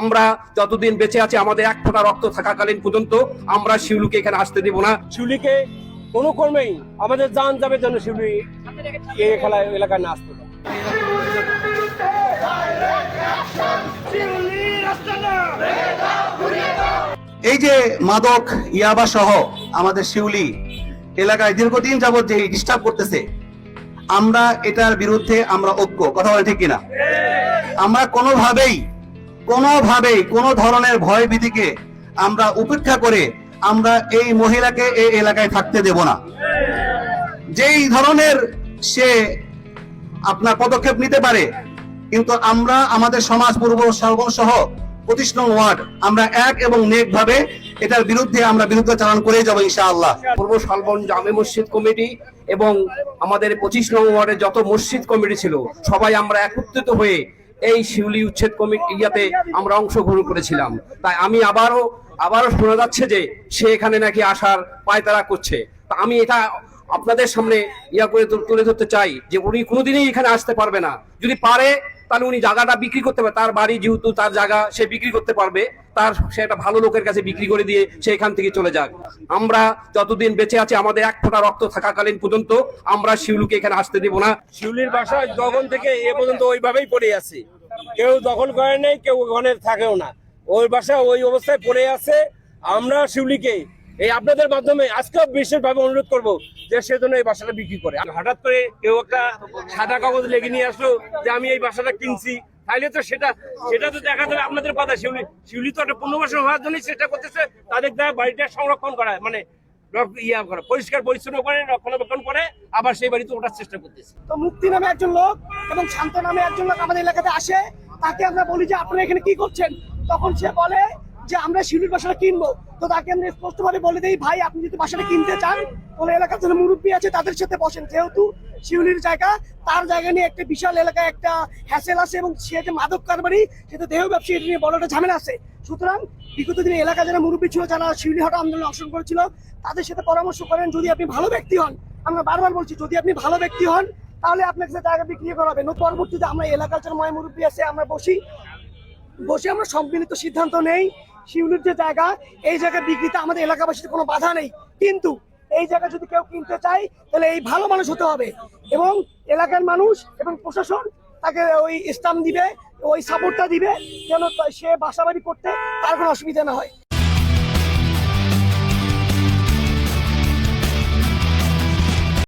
আমরা যতদিন বেঁচে আছি, আমাদের এক ফোঁটা রক্ত থাকাকালীন পর্যন্ত আমরা শিউলিকে এখানে আসতে দেব না। শিউলিকে কোনো কর্মেই আমাদের জান যাবে যেন শিউলি এই এলাকায় না আসতে পারে। এই যে মাদক ইয়াবা সহ আমাদের শিউলি এলাকায় দীর্ঘদিন যাবত যে ডিস্টার্ব করতেছে, আমরা এটার বিরুদ্ধে আমরা ঐক্য, কথা বলে ঠিক কিনা? আমরা কোনোভাবেই কোনো ধরনের ভয় ভীতিকে আমরা উপেক্ষা করে আমরা এই মহিলাকে এই এলাকায় থাকতে দেব না। যেই ধরনের সে আপনার পদক্ষেপ নিতে পারে, কিন্তু আমরা আমাদের সমাজ পূর্ব সর্বন সহ 25 নং ওয়ার্ড আমরা এক এবং নেক ভাবে এটার বিরুদ্ধে আমরা বিরুদ্ধাচরণ করে যাবো ইনশাআল্লাহ। পূর্ব শালবন জামে মসজিদ কমিটি এবং আমাদের 25 নং ওয়ার্ডের যত মসজিদ কমিটি ছিল, সবাই আমরা একত্রিত হয়ে এই শিউলি উচ্ছেদ কমিটি ইয়াতে আমরা অংশগ্রহণ করেছিলাম। তাই আমি আবারও শোনা যাচ্ছে যে সে এখানে নাকি আসার পায়তারা করছে। তা আমি এটা আপনাদের সামনে করে তুলে ধরতে চাই যে উনি কোনোদিনই এখানে আসতে পারবে না। যদি পারে তাহলে উনি জায়গাটা বিক্রি করতে পারে, তার বাড়ি যেহেতু তার জায়গা, সে বিক্রি করতে পারবে, সে একটা ভালো লোকের কাছে বিক্রি করে দিয়ে সে এখান থেকে চলে যাক। আমরা যতদিন বেঁচে আছি, আমাদের এক ফোঁটা রক্ত থাকাকালীন পর্যন্ত আমরা শিউলিকে এখানে আসতে দেব না। শিউলির বাসা যখন থেকে এ পর্যন্ত ওইভাবেই পড়ে আছে, কেউ দখল করে নেই, কেউ ওখানে থাকেও না, ওই বাসা ওই অবস্থায় পড়ে আছে। আমরা শিউলিকে এই আপনাদের মাধ্যমে আজকে বিশেষভাবে অনুরোধ করব যে সেজন্য এই বাসাটা বিক্রি করে। হঠাৎ করে কেউ একটা সাদা কাগজ লেগে নিয়ে আসলো যে আমি এই বাসাটা কিনছি, তাইলে তো সেটা তো দেখা যাবে আপনাদের কথা। শিউলি তো একটা পুনর্বাসন হওয়ার জন্য চেষ্টা করতেছে, তাদের দ্বারা বাড়িটা সংরক্ষণ করা, মানে পরিষ্কার পরিচ্ছন্ন করে রক্ষণাবেক্ষণ করে আবার সেই বাড়িতে ওঠার চেষ্টা করতেছে। তো মুক্তি নামে একজন লোক এবং শান্ত নামে একজন লোক আমাদের এলাকাতে আসে, তাকে আমরা বলি যে আপনারা এখানে কি করছেন, তখন সে বলে যে আমরা শিউলির বাসাটা কিনবো। তো তাকে আমরা স্পষ্টভাবে বলে দিই, ভাই আপনি যদি বাসাটা কিনতে চান তাহলে এলাকার জন্য মুরব্বী আছে তাদের সাথে বসেন, যেহেতু শিউলির জায়গা, তার জায়গা নিয়ে একটা বিশাল এলাকায় একটা হ্যাসেল আছে এবং সে যে মাদক কারবারি, সে তো দেহ ব্যবসায়ী, এটা নিয়ে বড় একটা ঝামেলা আছে। সুতরাং বিগত দিনে এলাকা যারা মুরব্বী ছিল, যারা শিউলি হটা আন্দোলনে অংশগ্রহণ করেছিল, তাদের সাথে পরামর্শ করেন। যদি আপনি ভালো ব্যক্তি হন, আমরা বারবার বলছি, যদি আপনি ভালো ব্যক্তি হন তাহলে আপনার কাছে জায়গা বিক্রি করা হবে। পরবর্তীতে আমরা এলাকার যারা ময় মুরব্বী আছে আমরা বসে আমরা সম্মিলিত সিদ্ধান্ত নেই শিউলির যে জায়গা, এই জায়গা বিক্রিতে আমাদের এলাকাবাসীর কোনো বাধা নেই, কিন্তু এই জায়গা যদি কেউ কিনতে চায় তাহলে এই ভালো মানুষ হতে হবে এবং এলাকার মানুষ এবং প্রশাসন তাকে ওই স্টাম্প দিবে, ওই সাপোর্টটা দিবে যেন সে বাসাবাড়ি করতে তার কোনো অসুবিধা না হয়।